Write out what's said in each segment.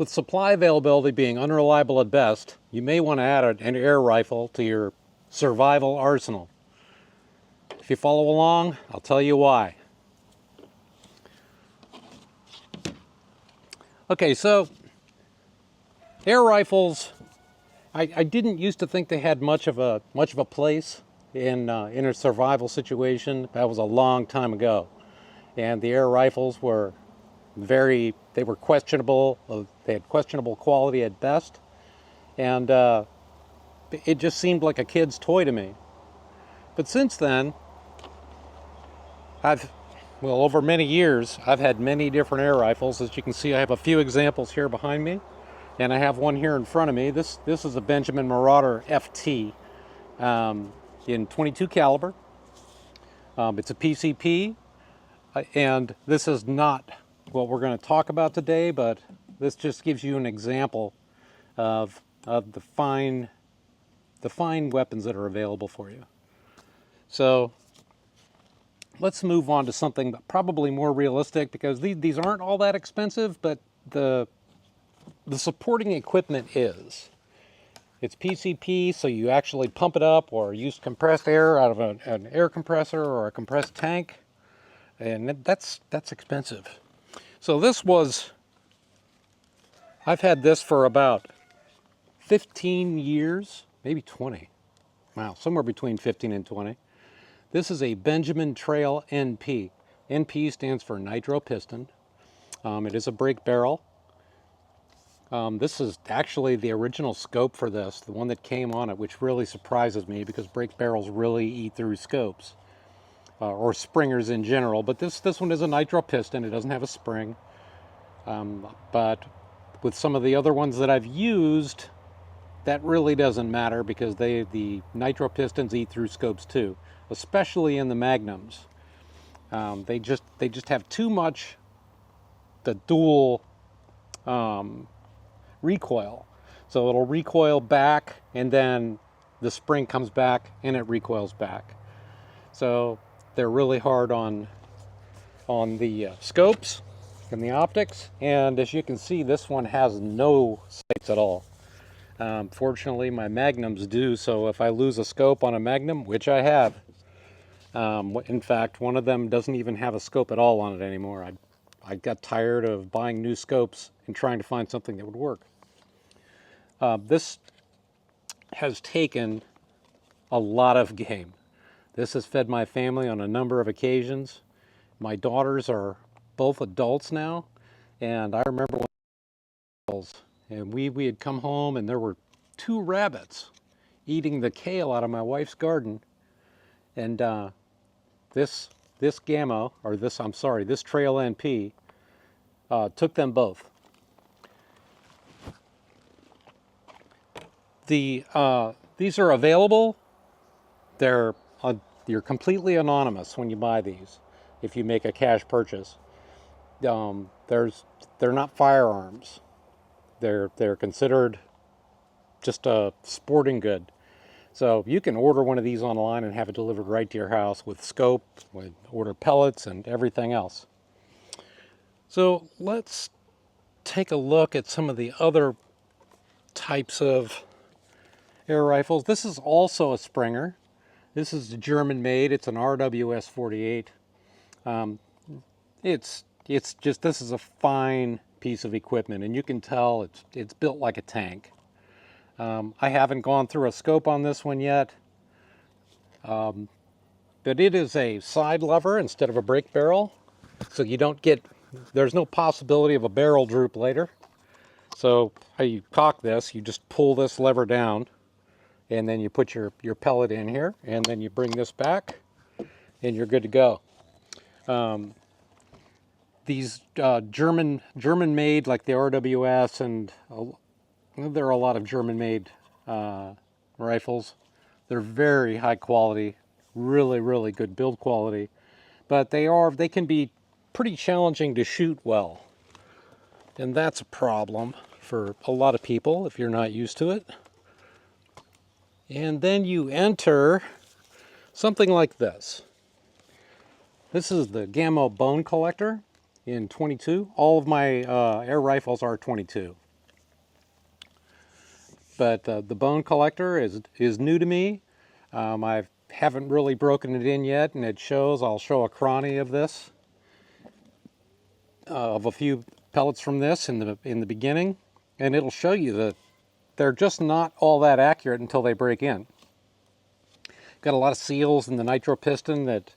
With supply availability being unreliable at best, you may want to add an air rifle to your survival arsenal. If you follow along, I'll tell you why. Okay, so air rifles, I didn't used to think they had much of a place in a survival situation. That was a long time ago, and the air rifles were they were questionable. They had questionable quality at best, and it just seemed like a kid's toy to me. But since then, over many years, I've had many different air rifles. As you can see, I have a few examples here behind me, and I have one here in front of me. This is a Benjamin Marauder FT in 22 caliber. It's a PCP, and this is not what we're going to talk about today, but this just gives you an example of the fine weapons that are available for you. So let's move on to something probably more realistic, because these aren't all that expensive, but the supporting equipment is. It's PCP, so you actually pump it up or use compressed air out of an air compressor or a compressed tank, and that's expensive. So I've had this for about 15 years, maybe 20. Wow, somewhere between 15 and 20. This is a Benjamin Trail NP. NP stands for nitro piston. It is a break barrel. This is actually the original scope for this, the one that came on it, which really surprises me because break barrels really eat through scopes, or springers in general. But this one is a nitro piston. It doesn't have a spring. But with some of the other ones that I've used, that really doesn't matter, because the nitro pistons eat through scopes too, especially in the Magnums. They just have too much the dual recoil. So it'll recoil back, and then the spring comes back and it recoils back. So they're really hard on the scopes and the optics. And as you can see, this one has no sights at all. Fortunately, my Magnums do, so if I lose a scope on a Magnum, which I have, in fact, one of them doesn't even have a scope at all on it anymore. I got tired of buying new scopes and trying to find something that would work. This has taken a lot of game. This has fed my family on a number of occasions. My daughters are both adults now, and I remember when and we had come home and there were 2 rabbits eating the kale out of my wife's garden, and this Gamo, or this Trail NP took them both. These are available. You're completely anonymous when you buy these. If you make a cash purchase, they're not firearms. They're considered just a sporting good. So you can order one of these online and have it delivered right to your house with scope, with order pellets and everything else. So let's take a look at some of the other types of air rifles. This is also a Springer. This is German made. It's an RWS 48. This is a fine piece of equipment, and you can tell it's built like a tank. I haven't gone through a scope on this one yet, but it is a side lever instead of a break barrel, so there's no possibility of a barrel droop later. So how you cock this, you just pull this lever down, and then you put your pellet in here, and then you bring this back, and you're good to go. These German made, like the RWS, and there are a lot of German made rifles. They're very high quality, really good build quality, but they can be pretty challenging to shoot well, and that's a problem for a lot of people if you're not used to it. And then you enter something like this. This is the Gamo Bone Collector in 22. All of my air rifles are 22. but the Bone Collector is new to me. I haven't really broken it in yet, and it shows. I'll show a crony of this, of a few pellets from this in the beginning, and it'll show you that they're just not all that accurate until they break in. Got a lot of seals in the nitro piston that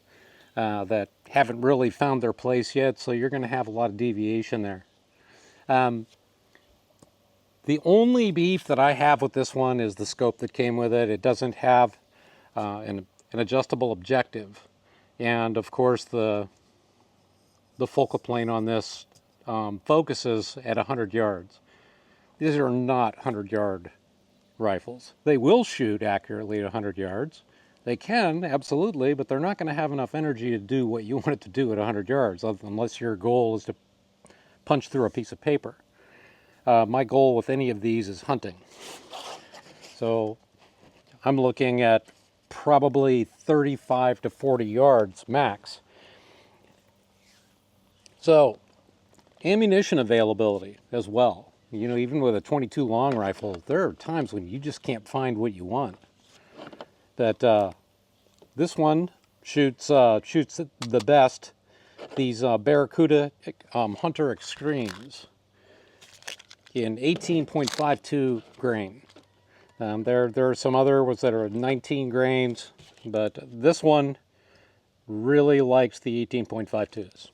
haven't really found their place yet, so you're going to have a lot of deviation there. The only beef that I have with this one is the scope that came with it. It doesn't have an adjustable objective, and of course the focal plane on this focuses at 100 yards. These are not 100-yard rifles. They will shoot accurately at 100 yards. They can, absolutely, but they're not going to have enough energy to do what you want it to do at 100 yards, unless your goal is to punch through a piece of paper. My goal with any of these is hunting. So I'm looking at probably 35 to 40 yards max. So ammunition availability as well. You know, even with a 22 long rifle, there are times when you just can't find what you want. But this one shoots the best. These Barracuda Hunter Extremes in 18.52 grain. There are some other ones that are 19 grains, but this one really likes the 18.52s.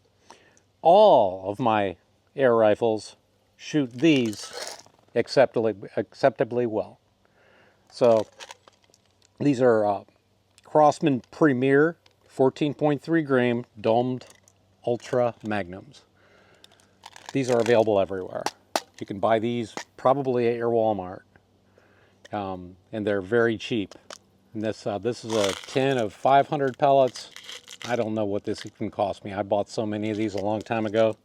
All of my air rifles shoot these acceptably well. So these are Crossman Premier 14.3 grain domed ultra magnums. These are available everywhere. You can buy these probably at your Walmart, and they're very cheap. And this is a tin of 500 pellets. I don't know what this can cost me. I bought so many of these a long time ago,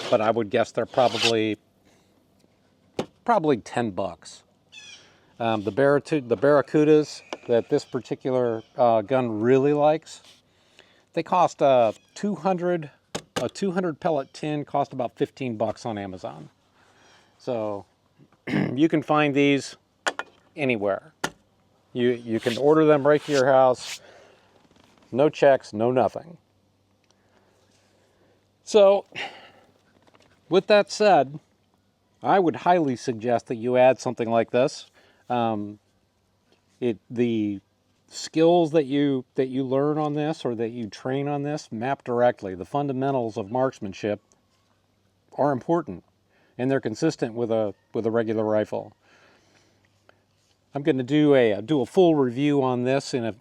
but I would guess they're probably 10 bucks. The Barracudas that this particular gun really likes, they cost a 200 pellet tin cost about 15 bucks on Amazon. So you can find these anywhere. You can order them right to your house. No checks, no nothing. So with that said, I would highly suggest that you add something like this. The skills that you learn on this, or that you train on this, map directly. The fundamentals of marksmanship are important, and they're consistent with a regular rifle. I'm going to do a full review on this in a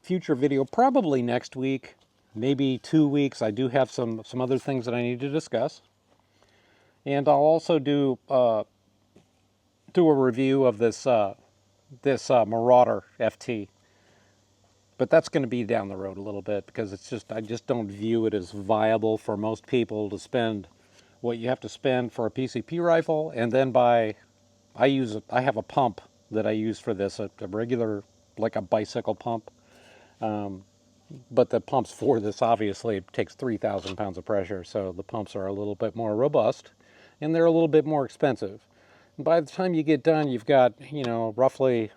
future video, probably next week, maybe 2 weeks. I do have some other things that I need to discuss, and I'll also do a review of this Marauder FT. But that's going to be down the road a little bit, because I just don't view it as viable for most people to spend what you have to spend for a PCP rifle, and then I have a pump that I use for this, a regular, like a bicycle pump. But the pumps for this obviously takes 3,000 pounds of pressure, so the pumps are a little bit more robust, and they're a little bit more expensive. And by the time you get done, you've got, roughly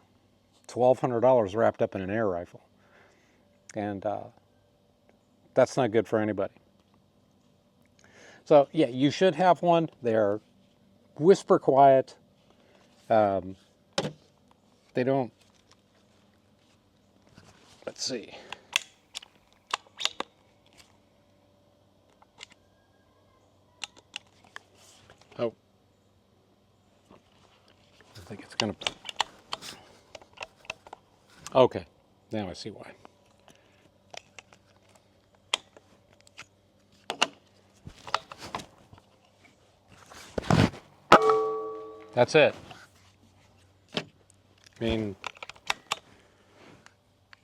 $1,200 wrapped up in an air rifle. And that's not good for anybody. So yeah, you should have one. They're whisper quiet. They don't, let's see. Oh, I think it's gonna, okay, now I see why. That's it. I mean,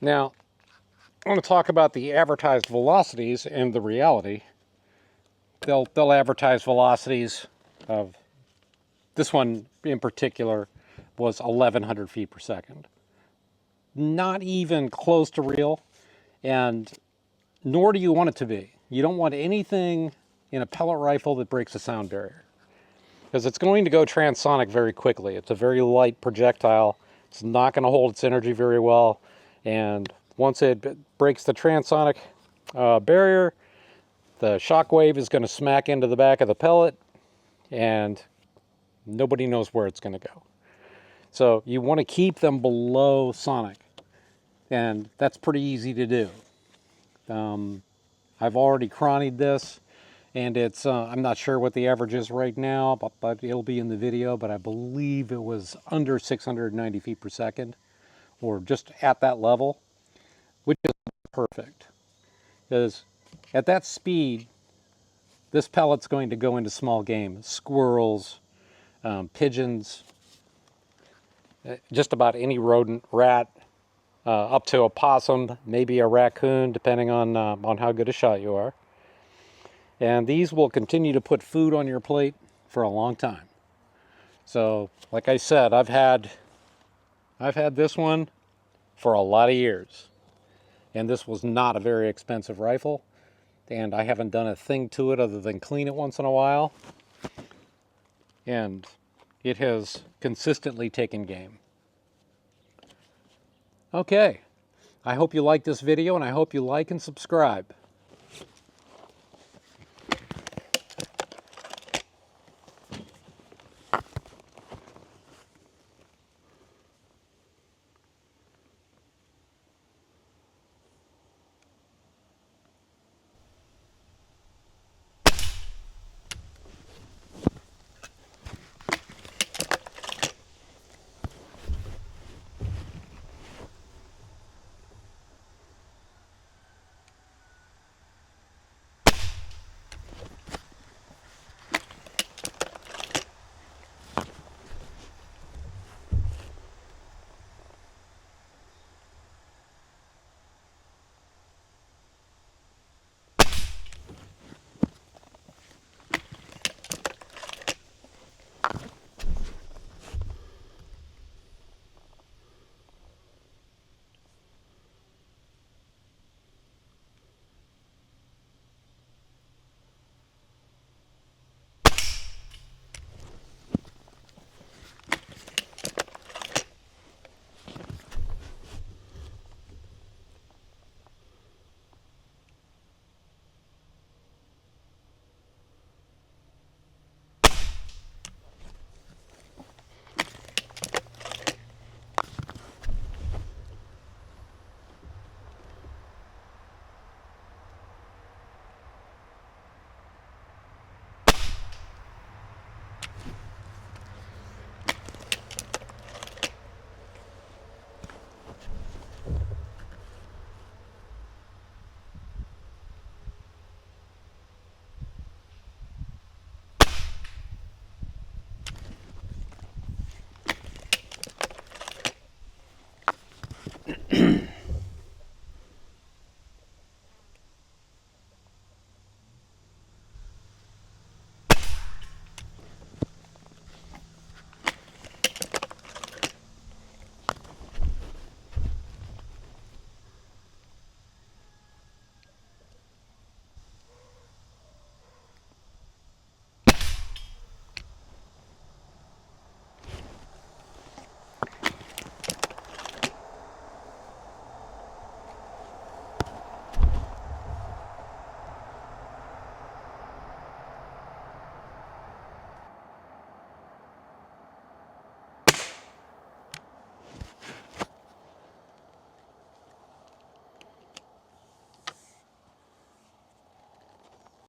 now I want to talk about the advertised velocities and the reality. They'll advertise velocities of, this one in particular was 1,100 feet per second. Not even close to real, and nor do you want it to be. You don't want anything in a pellet rifle that breaks the sound barrier. because it's going to go transonic very quickly. It's a very light projectile. It's not going to hold its energy very well, and once it breaks the transonic barrier, the shock wave is going to smack into the back of the pellet, and nobody knows where it's going to go. So you want to keep them below sonic, and that's pretty easy to do. I've already cronied this, and it's I'm not sure what the average is right now, but it'll be in the video, but I believe it was under 690 feet per second, or just at that level, which is perfect. Because at that speed, this pellet's going to go into small game. Squirrels, pigeons, just about any rodent, rat, up to a possum, maybe a raccoon, depending on how good a shot you are. And these will continue to put food on your plate for a long time. So, like I said, I've had this one for a lot of years. And this was not a very expensive rifle. And I haven't done a thing to it other than clean it once in a while. And it has consistently taken game. Okay, I hope you like this video, and I hope you like and subscribe.